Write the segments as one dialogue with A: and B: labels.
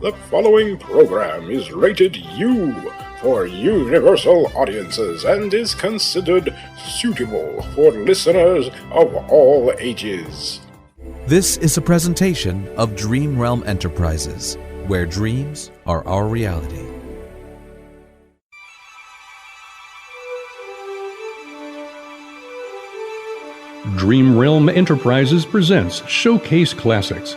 A: The following program is rated U for universal audiences and is considered suitable for listeners of all ages.
B: This is a presentation of Dream Realm Enterprises, where dreams are our reality.
C: Dream Realm Enterprises presents Showcase Classics,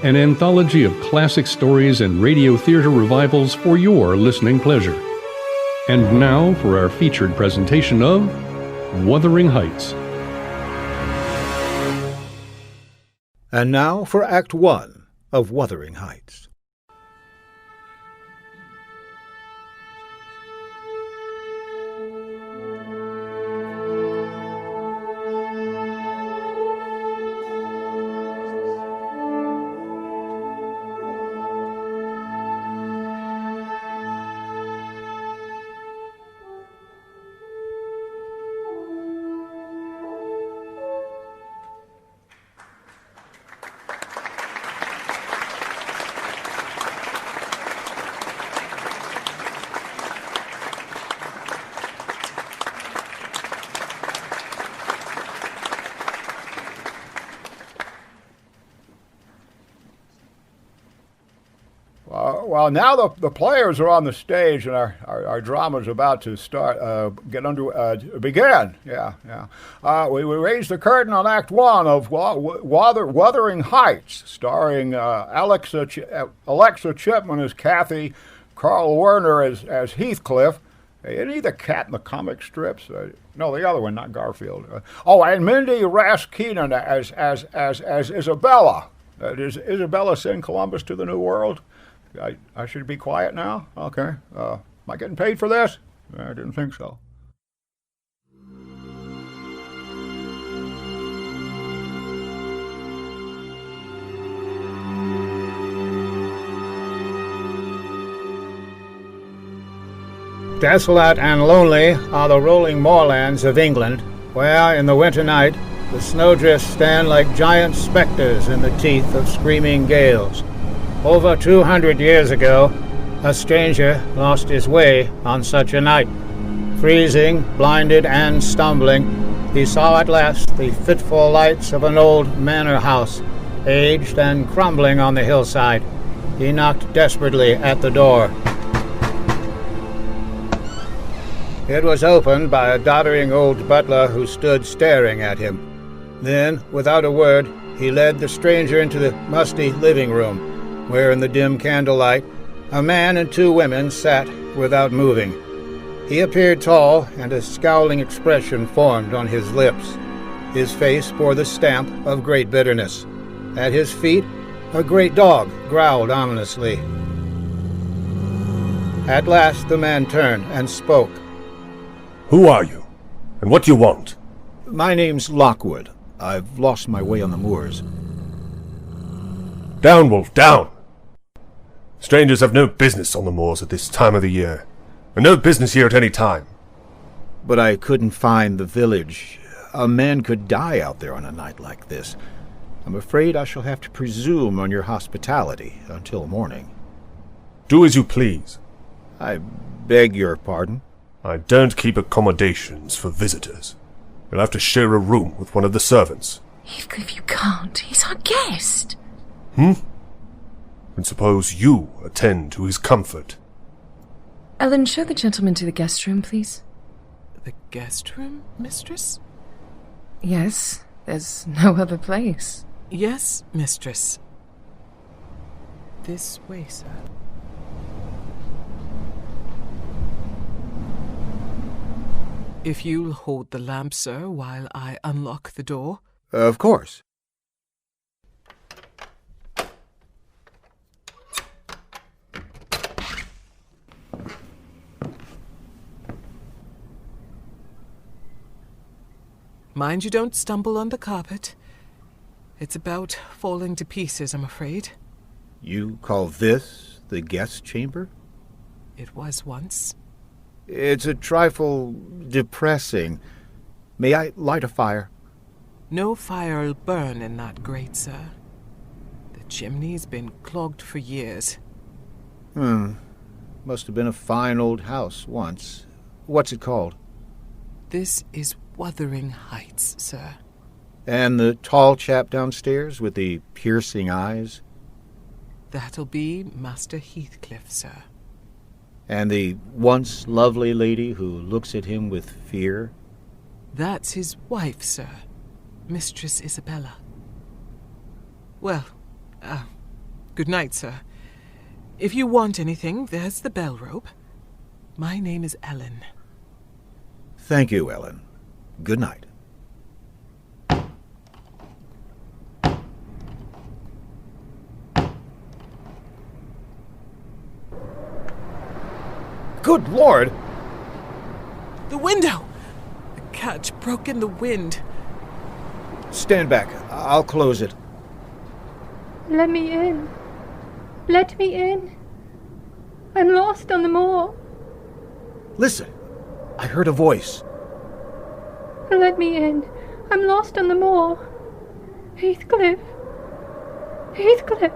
C: an anthology of classic stories and radio theater revivals for your listening pleasure. And now for our featured presentation of Wuthering Heights.
D: And now for Act 1 of Wuthering Heights.
E: Well, now the players are on the stage, and our drama is about to begin. We raised the curtain on Act 1 of Wuthering Heights, starring Alexa Chipman as Cathy, Carl Werner as Heathcliff. Isn't he the cat in the comic strips? No, the other one, not Garfield. And Mindy Raskinen as Isabella. Is Isabella send Columbus to the New World? I should be quiet now? Okay. Am I getting paid for this? I didn't think so.
D: Desolate and lonely are the rolling moorlands of England, where, in the winter night, the snowdrifts stand like giant spectres in the teeth of screaming gales. Over 200 years ago, a stranger lost his way on such a night. Freezing, blinded, and stumbling, he saw at last the fitful lights of an old manor house, aged and crumbling on the hillside. He knocked desperately at the door. It was opened by a doddering old butler who stood staring at him. Then, without a word, he led the stranger into the musty living room, where in the dim candlelight a man and two women sat without moving. He appeared tall, and a scowling expression formed on his lips. His face bore the stamp of great bitterness. At his feet, a great dog growled ominously. At last the man turned and spoke.
F: Who are you? And what do you want?
D: My name's Lockwood. I've lost my way on the moors.
F: Down, Wolf, down! Strangers have no business on the moors at this time of the year, and no business here at any time.
D: But I couldn't find the village. A man could die out there on a night like this. I'm afraid I shall have to presume on your hospitality until morning.
F: Do as you please.
D: I beg your pardon?
F: I don't keep accommodations for visitors. You'll have to share a room with one of the servants.
G: Heathcliff, you can't. He's our guest.
F: And suppose you attend to his comfort.
G: Ellen, show the gentleman to the guest room, please.
H: The guest room, mistress?
G: Yes, there's no other place.
H: Yes, mistress. This way, sir. If you'll hold the lamp, sir, while I unlock the door.
D: Of course.
H: Mind you don't stumble on the carpet. It's about falling to pieces, I'm afraid.
D: You call this the guest chamber?
H: It was once.
D: It's a trifle depressing. May I light a fire?
H: No fire'll burn in that grate, sir. The chimney's been clogged for years.
D: Must have been a fine old house once. What's it called?
H: This is Wuthering Heights, sir.
D: And the tall chap downstairs with the piercing eyes?
H: That'll be Master Heathcliff, sir.
D: And the once lovely lady who looks at him with fear?
H: That's his wife, sir. Mistress Isabella. Well, good night, sir. If you want anything, there's the bell rope. My name is Ellen.
D: Thank you, Ellen. Good night. Good Lord!
H: The window! The catch broke in the wind.
D: Stand back. I'll close it.
I: Let me in. Let me in. I'm lost on the moor.
D: Listen. I heard a voice.
I: Let me in. I'm lost on the moor. Heathcliff. Heathcliff.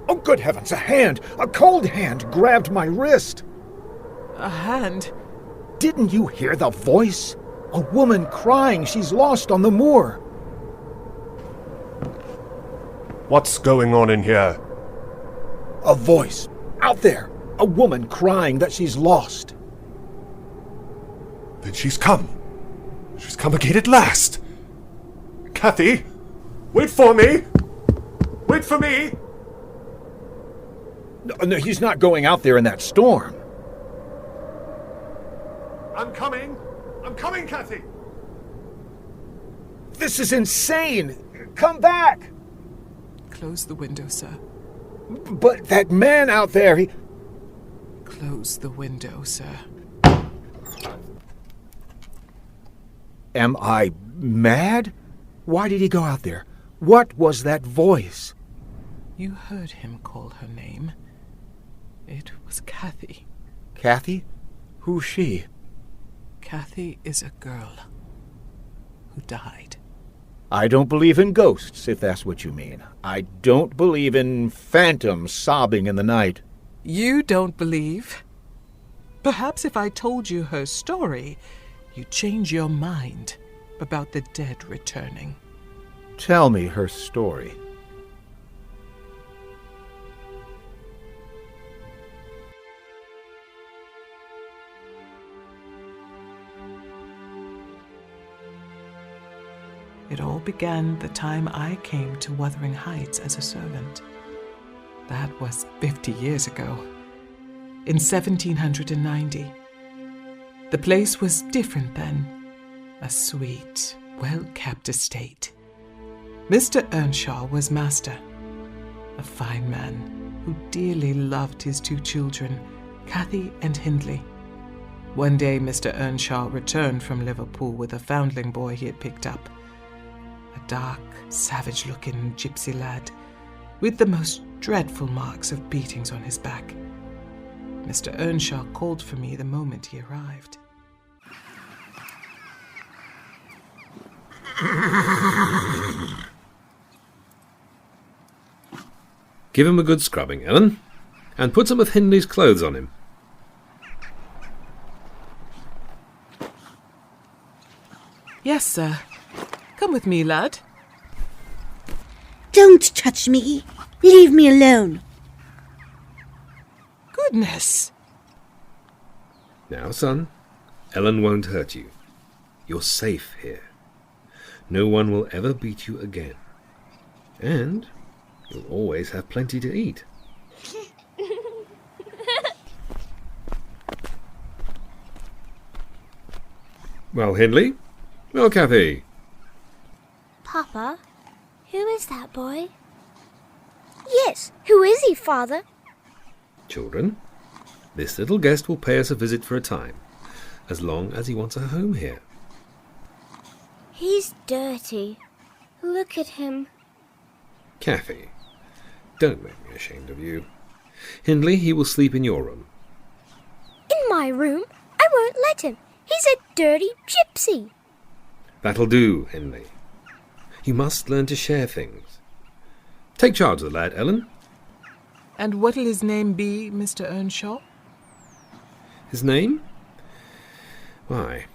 D: Oh, good heavens, a hand! A cold hand grabbed my wrist!
H: A hand?
D: Didn't you hear the voice? A woman crying she's lost on the moor.
F: What's going on in here?
D: A voice. Out there. A woman crying that she's lost.
F: Then she's come. She's come again at last. Cathy, wait for me! Wait for me!
D: No, he's not going out there in that storm.
F: I'm coming! I'm coming, Cathy!
D: This is insane! Come back!
H: Close the window, sir.
D: But that man out there, he...
H: Close the window, sir.
D: Am I mad? Why did he go out there? What was that voice?
H: You heard him call her name. It was Cathy.
D: Cathy? Who's she?
H: Cathy is a girl who died.
D: I don't believe in ghosts, if that's what you mean. I don't believe in phantoms sobbing in the night.
H: You don't believe? Perhaps if I told you her story, you'd change your mind about the dead returning.
D: Tell me her story.
H: It all began the time I came to Wuthering Heights as a servant. That was 50 years ago, in 1790. The place was different then, a sweet, well-kept estate. Mr. Earnshaw was master, a fine man who dearly loved his two children, Cathy and Hindley. One day Mr. Earnshaw returned from Liverpool with a foundling boy he had picked up. A dark, savage-looking gypsy lad with the most dreadful marks of beatings on his back. Mr. Earnshaw called for me the moment he arrived.
J: Give him a good scrubbing, Ellen, and put some of Hindley's clothes on him.
H: Yes, sir. Come with me, lad.
K: Don't touch me. Leave me alone.
H: Goodness.
J: Now, son, Ellen won't hurt you. You're safe here. No one will ever beat you again. And you'll always have plenty to eat. Well, Hindley? Well, Cathy?
L: Papa, who is that boy? Yes, who is he, Father?
J: Children, this little guest will pay us a visit for a time, as long as he wants a home here.
L: He's dirty. Look at him.
J: Cathy, don't make me ashamed of you. Hindley, he will sleep in your room.
L: In my room? I won't let him. He's a dirty gypsy.
J: That'll do, Hindley. You must learn to share things. Take charge of the lad, Ellen.
H: And what'll his name be, Mr. Earnshaw?
J: His name? Why,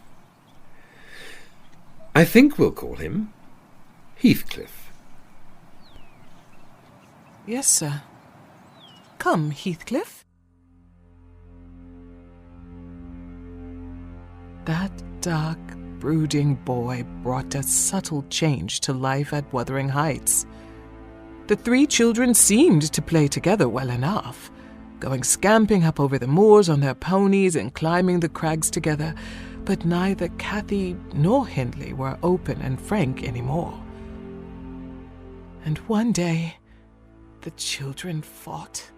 J: I think we'll call him Heathcliff.
H: Yes, sir. Come, Heathcliff. That dark, brooding boy brought a subtle change to life at Wuthering Heights. The three children seemed to play together well enough, going scamping up over the moors on their ponies and climbing the crags together, but neither Cathy nor Hindley were open and frank anymore. And one day, the children fought.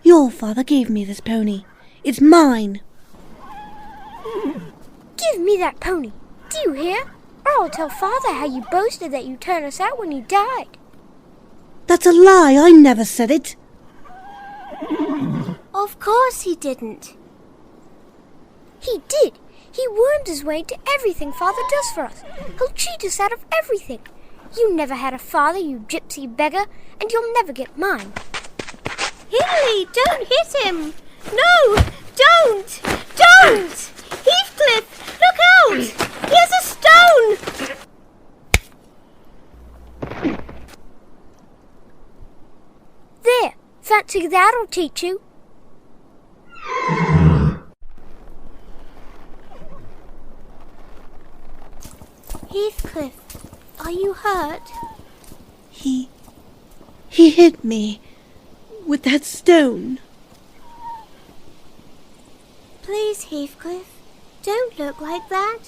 K: Your father gave me this pony. It's mine.
L: Give me that pony. Do you hear? Or I'll tell Father how you boasted that you turned us out when he died.
K: That's a lie. I never said it.
L: Of course he didn't. He did. He wormed his way into everything Father does for us. He'll cheat us out of everything. You never had a father, you gypsy beggar, and you'll never get mine.
M: Hindley, don't hit him! No! Don't! Don't! Heathcliff, look out! He has a stone!
L: There! Fancy that'll teach you.
M: Heathcliff, are you hurt?
K: He hit me with that stone.
M: Please, Heathcliff, don't look like that.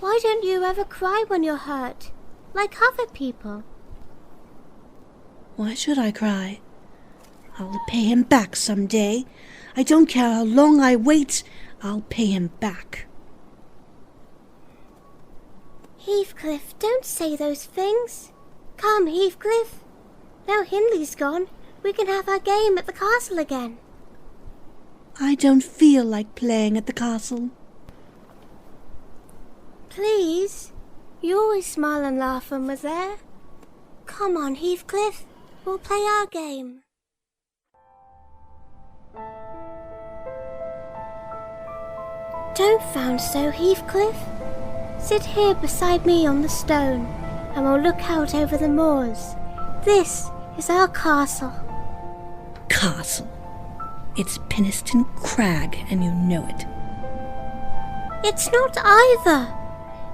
M: Why don't you ever cry when you're hurt, like other people?
K: Why should I cry? I'll pay him back someday. I don't care how long I wait, I'll pay him back.
M: Heathcliff, don't say those things. Come, Heathcliff. Now Hindley's gone, we can have our game at the castle again.
K: I don't feel like playing at the castle.
M: Please? You always smile and laugh when we're there. Come on, Heathcliff. We'll play our game. Don't frown so, Heathcliff. Sit here beside me on the stone, and we'll look out over the moors. This is our castle.
K: Castle? It's Penistone Crag, and you know it.
M: It's not either.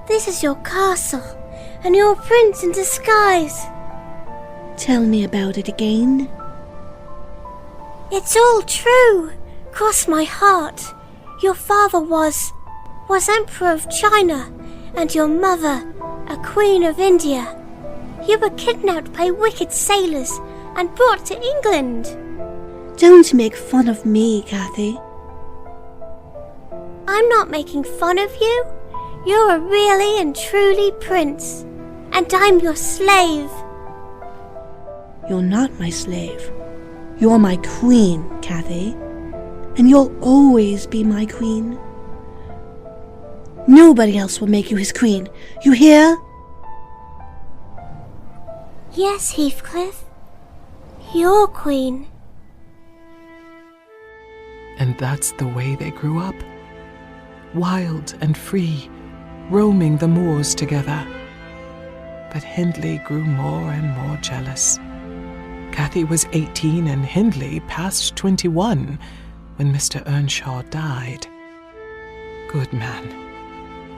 M: This is your castle, and you're a prince in disguise.
K: Tell me about it again.
M: It's all true. Cross my heart. Your father was Emperor of China, and your mother, a Queen of India. You were kidnapped by wicked sailors and brought to England.
K: Don't make fun of me, Cathy.
M: I'm not making fun of you. You're a really and truly prince, and I'm your slave.
K: You're not my slave. You're my queen, Cathy. And you'll always be my queen. Nobody else will make you his queen. You hear?
M: Yes, Heathcliff. Your queen.
H: And that's the way they grew up. Wild and free, roaming the moors together. But Hindley grew more and more jealous. Cathy was 18 and Hindley past 21 when Mr. Earnshaw died. Good man.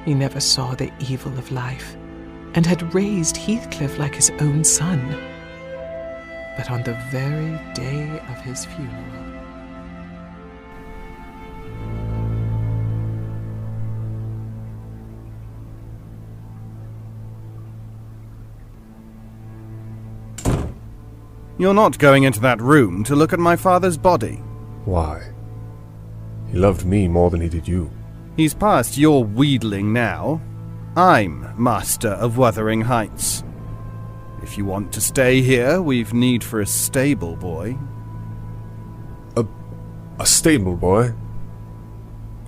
H: He never saw the evil of life and had raised Heathcliff like his own son. But on the very day of his funeral,
N: You're not going into that room to look at my father's body.
F: Why? He loved me more than he did you.
N: He's past your wheedling now. I'm master of Wuthering Heights. If you want to stay here, we've need for a stable boy.
F: A stable boy?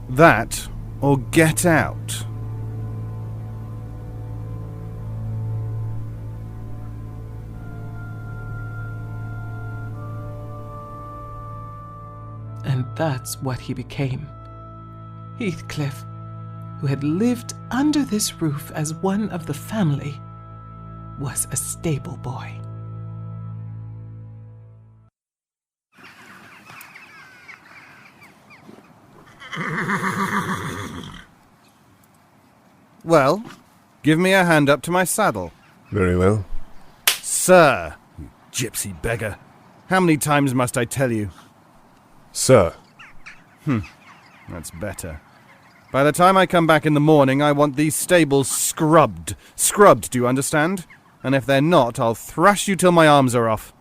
N: That, or get out.
H: And that's what he became. Heathcliff, who had lived under this roof as one of the family, was a stable boy.
N: Well, give me a hand up to my saddle.
F: Very well.
N: Sir, you gypsy beggar. How many times must I tell you?
F: Sir.
N: That's better. By the time I come back in the morning, I want these stables scrubbed. Scrubbed, do you understand? And if they're not, I'll thrash you till my arms are off.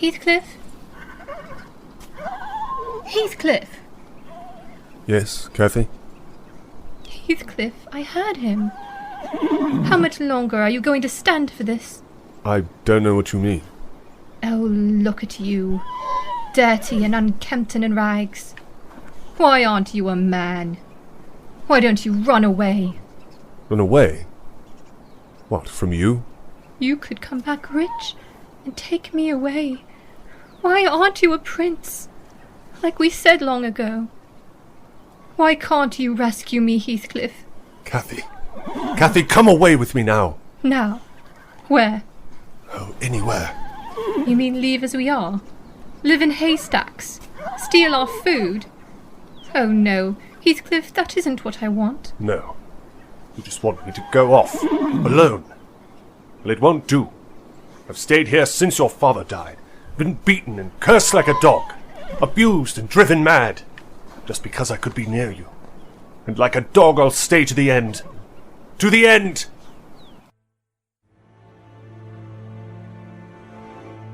I: Heathcliff? Heathcliff!
F: Yes, Cathy?
I: Heathcliff, I heard him. How much longer are you going to stand for this?
F: I don't know what you mean.
I: Oh, look at you. Dirty and unkempt and in rags. Why aren't you a man? Why don't you run away?
F: Run away? What, from you?
I: You could come back rich and take me away. Why aren't you a prince? Like we said long ago. Why can't you rescue me, Heathcliff?
F: Cathy. Cathy, come away with me now.
I: Now? Where?
F: Oh, anywhere.
I: You mean leave as we are? Live in haystacks? Steal our food? Oh no, Heathcliff, that isn't what I want.
F: No. You just want me to go off. Alone. Well, it won't do. I've stayed here since your father died. Been beaten and cursed like a dog. Abused and driven mad. Just because I could be near you. And like a dog, I'll stay to the end. To the end!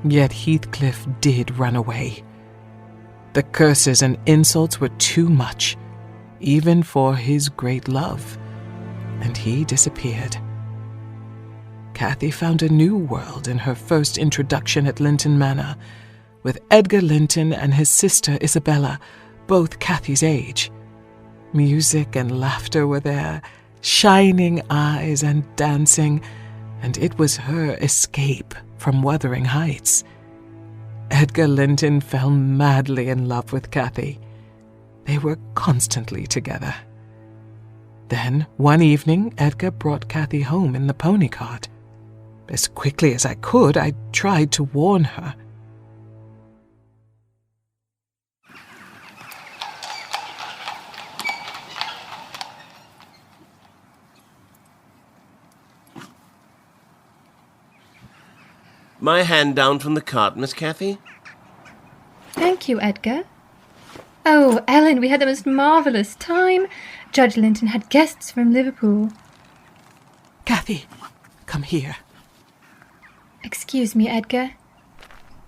H: Yet Heathcliff did run away. The curses and insults were too much, even for his great love, and he disappeared. Cathy found a new world in her first introduction at Linton Manor, with Edgar Linton and his sister Isabella, both Cathy's age. Music and laughter were there, shining eyes and dancing, and it was her escape from Wuthering Heights. Edgar Linton fell madly in love with Cathy. They were constantly together. Then, one evening, Edgar brought Cathy home in the pony cart. As quickly as I could, I tried to warn her.
O: My hand down from the cart, Miss Cathy.
I: Thank you, Edgar. Oh, Ellen, we had the most marvellous time. Judge Linton had guests from Liverpool.
H: Cathy, come here.
I: Excuse me, Edgar.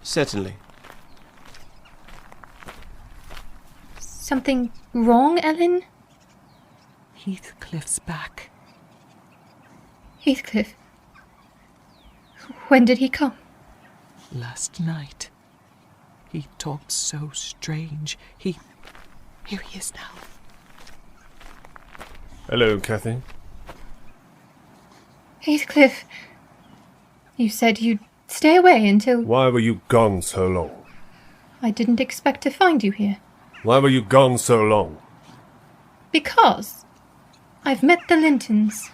O: Certainly.
I: Something wrong, Ellen?
H: Heathcliff's back.
I: Heathcliff? When did he come?
H: Last night. He talked so strange. Here he is now.
F: Hello, Cathy.
I: Heathcliff, you said you'd stay away until...
F: Why were you gone so long?
I: I didn't expect to find you here.
F: Why were you gone so long?
I: Because I've met the Lintons.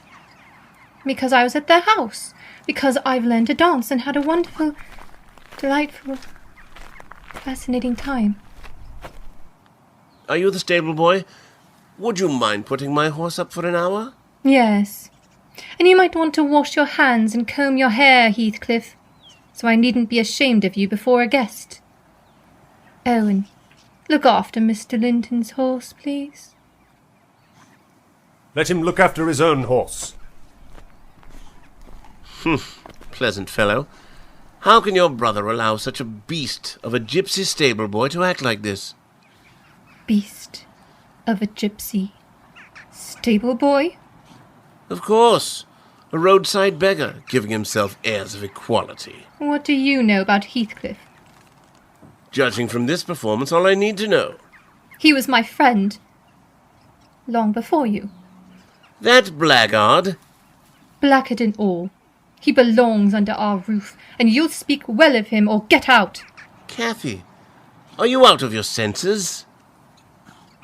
I: Because I was at their house. Because I've learned to dance and had a wonderful, delightful, fascinating time.
O: Are you the stable boy? Would you mind putting my horse up for an hour?
I: Yes. And you might want to wash your hands and comb your hair, Heathcliff, so I needn't be ashamed of you before a guest. Oh, and look after Mr. Linton's horse, please.
F: Let him look after his own horse.
O: Pleasant fellow. How can your brother allow such a beast of a gypsy stable boy to act like this?
I: Beast of a gypsy stable boy?
O: Of course. A roadside beggar, giving himself airs of equality.
I: What do you know about Heathcliff?
O: Judging from this performance, all I need to know.
I: He was my friend. Long before you.
O: That blackguard?
I: Blackguard and all. He belongs under our roof, and you'll speak well of him or get out.
O: Cathy, are you out of your senses?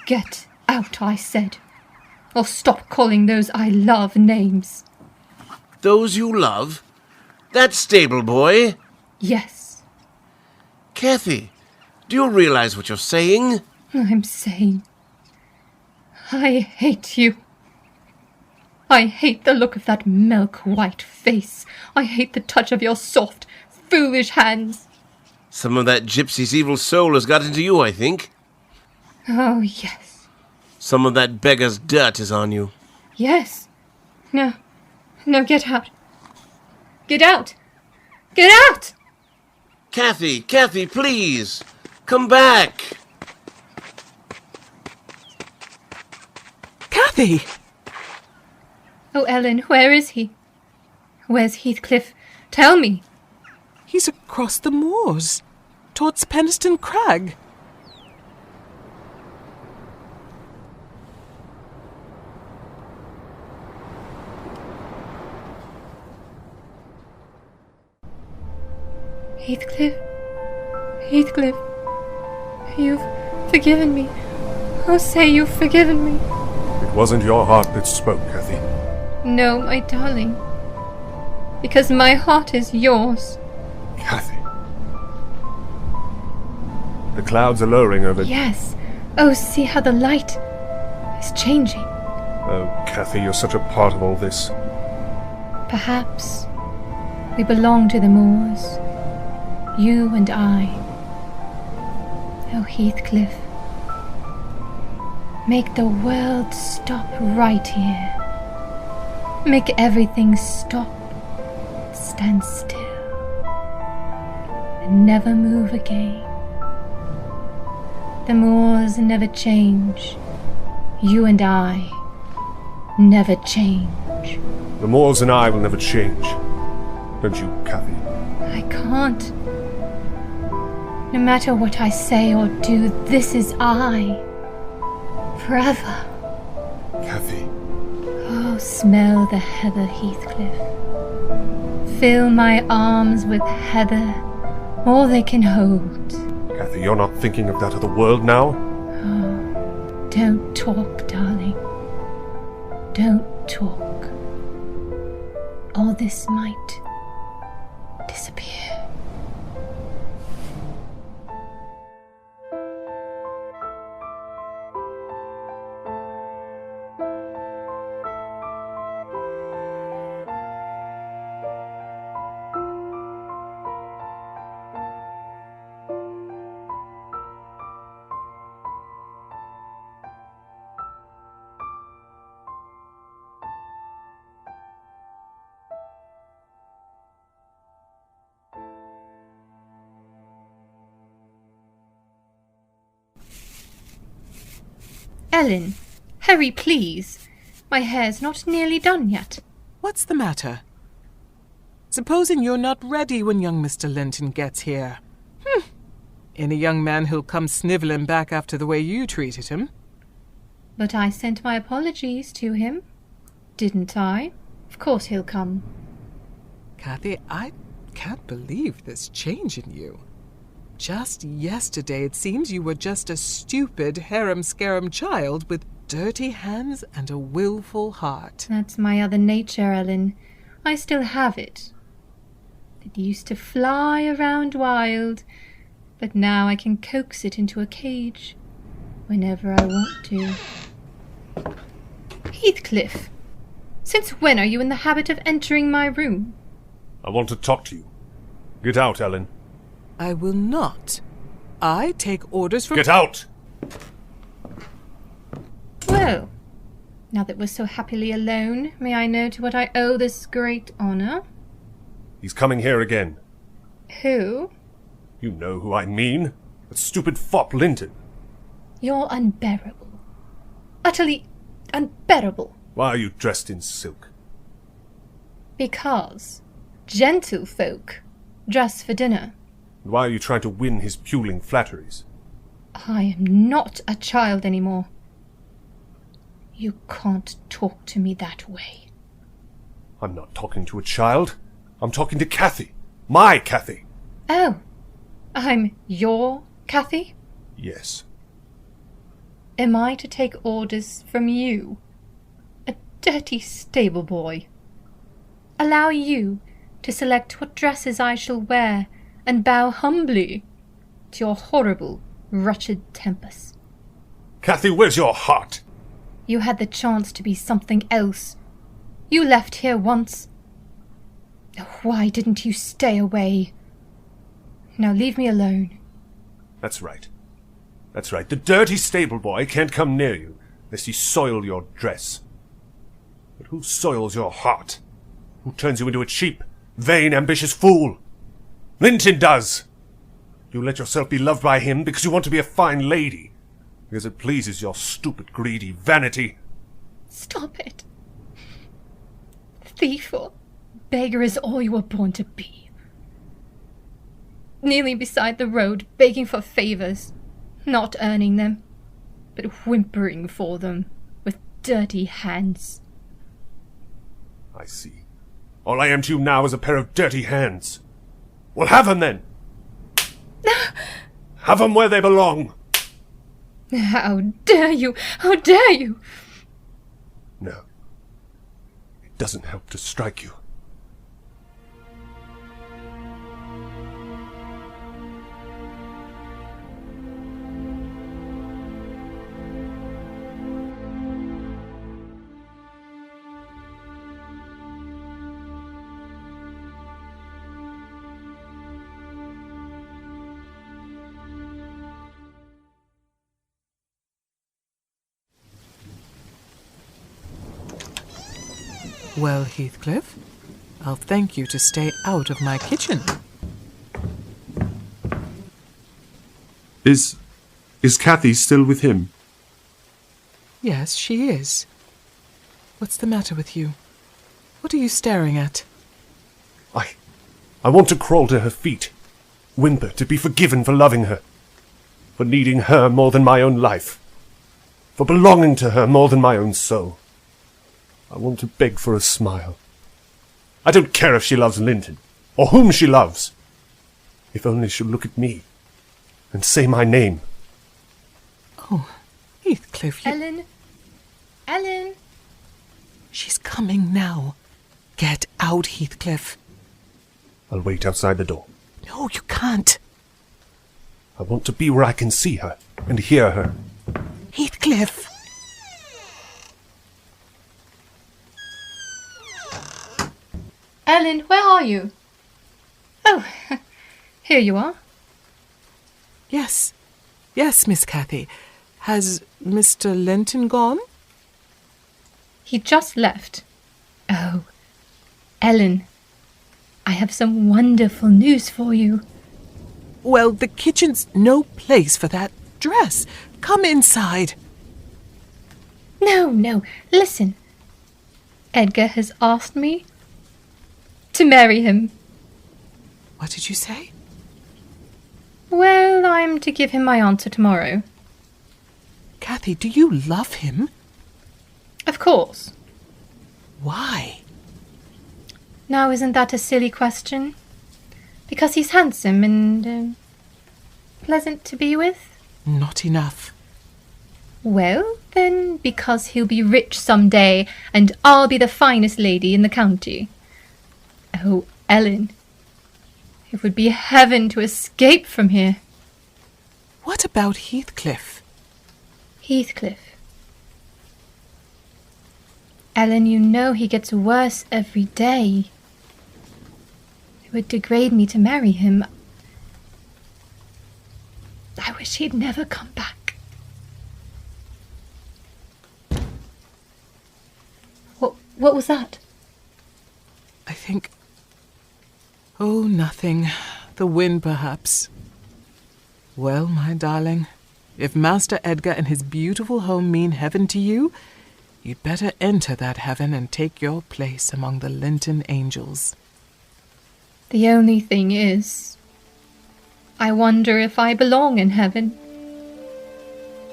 I: Get out, I said. Or stop calling those I love names.
O: Those you love? That stable boy?
I: Yes.
O: Cathy, do you realize what you're saying?
I: I'm saying I hate you. I hate the look of that milk-white face. I hate the touch of your soft, foolish hands.
O: Some of that gypsy's evil soul has got into you, I think.
I: Oh, yes.
O: Some of that beggar's dirt is on you.
I: Yes. No, get out. Get out! Get out!
O: Cathy, please! Come back!
H: Cathy!
I: Oh, Ellen, where is he? Where's Heathcliff? Tell me.
H: He's across the moors, towards Penistone Crag.
I: Heathcliff, you've forgiven me. Oh, say you've forgiven me.
F: It wasn't your heart that spoke, Cathy.
I: No, my darling. Because my heart is yours.
F: Cathy. The clouds are lowering over...
I: Yes. Oh, see how the light is changing.
F: Oh, Cathy, you're such a part of all this.
I: Perhaps we belong to the moors. You and I. Oh, Heathcliff. Make the world stop right here. Make everything stop, stand still, and never move again. The moors never change. You and I never change.
F: The moors and I will never change. Don't you, Cathy?
I: I can't. No matter what I say or do, this is I. Forever.
F: Cathy.
I: Oh, smell the heather, Heathcliff. Fill my arms with heather, all they can hold.
F: Cathy, you're not thinking of that other world now?
I: Oh, don't talk, darling. Don't talk. All this might disappear. Ellen, hurry, please. My hair's not nearly done yet.
H: What's the matter? Supposing you're not ready when young Mr. Linton gets here. Any young man who'll come snivelling back after the way you treated him.
I: But I sent my apologies to him, didn't I? Of course he'll come.
H: Cathy, I can't believe this change in you. Just yesterday it seems you were just a stupid harum-scarum child with dirty hands and a willful heart.
I: That's my other nature, Ellen. I still have it. It used to fly around wild, but now I can coax it into a cage whenever I want to. Heathcliff, since when are you in the habit of entering my room?
F: I want to talk to you. Get out, Ellen.
H: I will not. I take orders from...
F: Get out!
I: Well, now that we're so happily alone, may I know to what I owe this great honour?
F: He's coming here again.
I: Who?
F: You know who I mean. That stupid fop Linton.
I: You're unbearable. Utterly unbearable.
F: Why are you dressed in silk?
I: Because gentlefolk dress for dinner.
F: And why are you trying to win his puling flatteries?
I: I am not a child anymore. You can't talk to me that way.
F: I'm not talking to a child. I'm talking to Cathy. My Cathy.
I: Oh, I'm your Cathy?
F: Yes.
I: Am I to take orders from you? A dirty stable boy. Allow you to select what dresses I shall wear and bow humbly to your horrible, wretched tempers.
F: Cathy, where's your heart?
I: You had the chance to be something else. You left here once. Why didn't you stay away? Now leave me alone.
F: That's right. That's right. The dirty stable boy can't come near you, lest he soil your dress. But who soils your heart? Who turns you into a cheap, vain, ambitious fool? Linton does! You let yourself be loved by him because you want to be a fine lady, because it pleases your stupid, greedy vanity.
I: Stop it. Thief or beggar is all you were born to be. Kneeling beside the road, begging for favours, not earning them, but whimpering for them with dirty hands.
F: I see. All I am to you now is a pair of dirty hands. Well, have them then. Have them where they belong.
I: How dare you! How dare you!
F: No. It doesn't help to strike you.
H: Well, Heathcliff, I'll thank you to stay out of my kitchen.
F: Is Cathy still with him?
H: Yes, she is. What's the matter with you? What are you staring at?
F: I want to crawl to her feet, whimper to be forgiven for loving her, for needing her more than my own life, for belonging to her more than my own soul. I want to beg for a smile. I don't care if she loves Linton, or whom she loves. If only she'll look at me and say my name.
H: Oh, Heathcliff, you...
I: Ellen! Ellen!
H: She's coming now. Get out, Heathcliff.
F: I'll wait outside the door.
H: No, you can't.
F: I want to be where I can see her and hear her.
H: Heathcliff!
I: Ellen, where are you? Oh, here you are.
H: Yes, Miss Cathy. Has Mr. Linton gone?
I: He just left. Oh, Ellen, I have some wonderful news for you.
H: Well, the kitchen's no place for that dress. Come inside.
I: No, listen. Edgar has asked me to marry him.
H: What did you say?
I: Well, I'm to give him my answer tomorrow.
H: Cathy, do you love him?
I: Of course.
H: Why?
I: Now, isn't that a silly question? Because he's handsome and pleasant to be with?
H: Not enough.
I: Well, then, because he'll be rich some day, and I'll be the finest lady in the county. Oh, Ellen, it would be heaven to escape from here.
H: What about Heathcliff?
I: Heathcliff. Ellen, you know he gets worse every day. It would degrade me to marry him. I wish he'd never come back. What was that?
H: I think... Oh, nothing. The wind, perhaps. Well, my darling, if Master Edgar and his beautiful home mean heaven to you, you'd better enter that heaven and take your place among the Linton angels.
I: The only thing is, I wonder if I belong in heaven.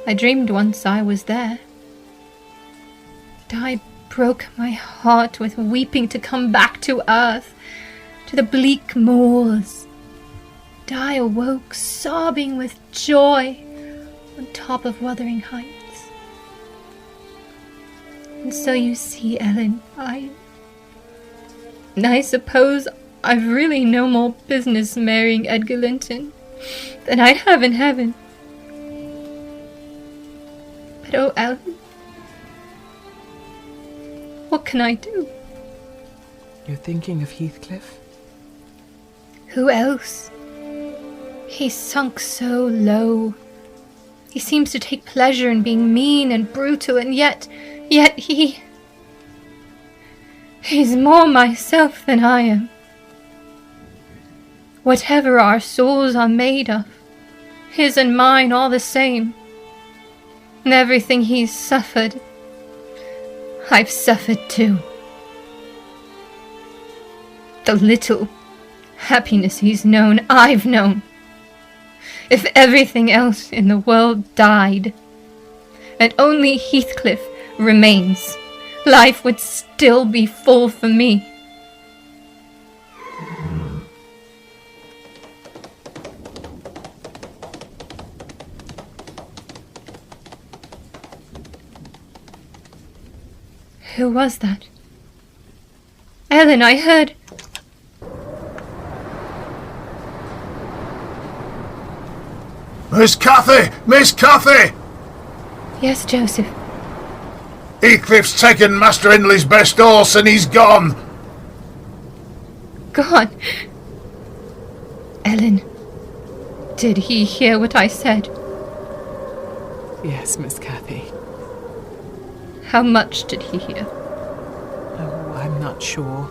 I: I dreamed once I was there. And I broke my heart with weeping to come back to earth, to the bleak moors. And I awoke sobbing with joy on top of Wuthering Heights. And so you see, Ellen, I suppose I've really no more business marrying Edgar Linton than I have in heaven. But oh, Ellen, what can I do?
H: You're thinking of Heathcliff?
I: Who else? He's sunk so low. He seems to take pleasure in being mean and brutal, and yet he's more myself than I am. Whatever our souls are made of, his and mine all the same. And everything he's suffered, I've suffered too. The little happiness he's known, I've known. If everything else in the world died, and only Heathcliff remains, life would still be full for me. Who was that? Ellen, I heard...
P: Miss Cathy! Miss Cathy!
I: Yes, Joseph.
P: Heathcliff's taken Master Hindley's best horse and he's gone.
I: Gone? Ellen, did he hear what I said?
H: Yes, Miss Cathy.
I: How much did he hear?
H: Oh, I'm not sure.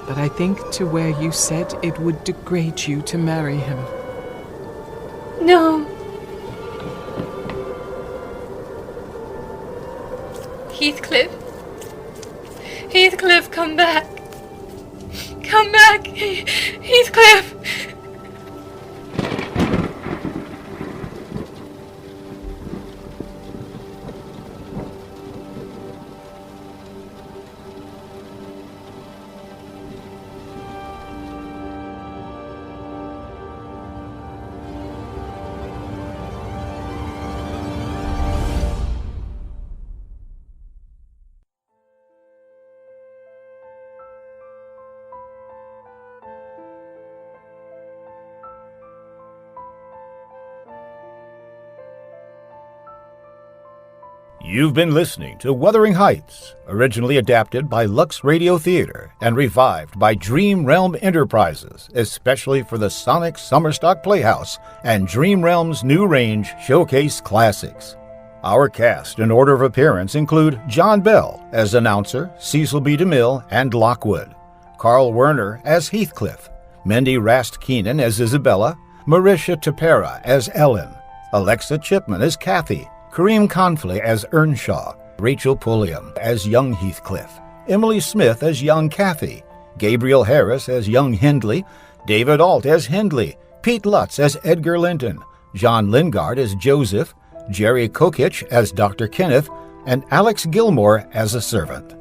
H: But I think to where you said it would degrade you to marry him.
I: No. Heathcliff. Heathcliff, come back. Come back, Heathcliff.
E: You've been listening to Wuthering Heights, originally adapted by Lux Radio Theater and revived by Dream Realm Enterprises, especially for the Sonic Summerstock Playhouse and Dream Realm's new range Showcase Classics. Our cast and order of appearance include John Bell as announcer, Cecil B. DeMille and Lockwood, Carl Werner as Heathcliff, Mindy Rast-Keenan as Isabella, Marisha Tepera as Ellen, Alexa Chipman as Cathy, Kareem Confley as Earnshaw, Rachel Pulliam as young Heathcliff, Emily Smith as young Cathy, Gabriel Harris as young Hindley, David Alt as Hindley, Pete Lutz as Edgar Linton, John Lingard as Joseph, Jerry Kokich as Dr. Kenneth, and Alex Gilmore as a servant.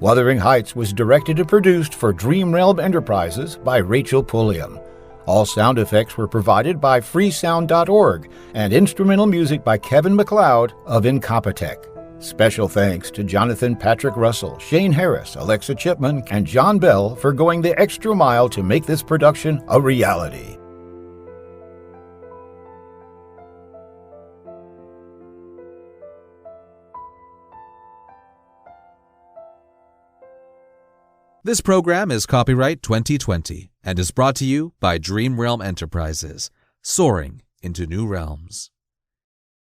E: Wuthering Heights was directed and produced for Dream Realm Enterprises by Rachel Pulliam. All sound effects were provided by freesound.org and instrumental music by Kevin MacLeod of Incompetech. Special thanks to Jonathan Patrick Russell, Shane Harris, Alexa Chipman, and John Bell for going the extra mile to make this production a reality.
B: This program is copyright 2020 and is brought to you by Dream Realm Enterprises, soaring into new realms.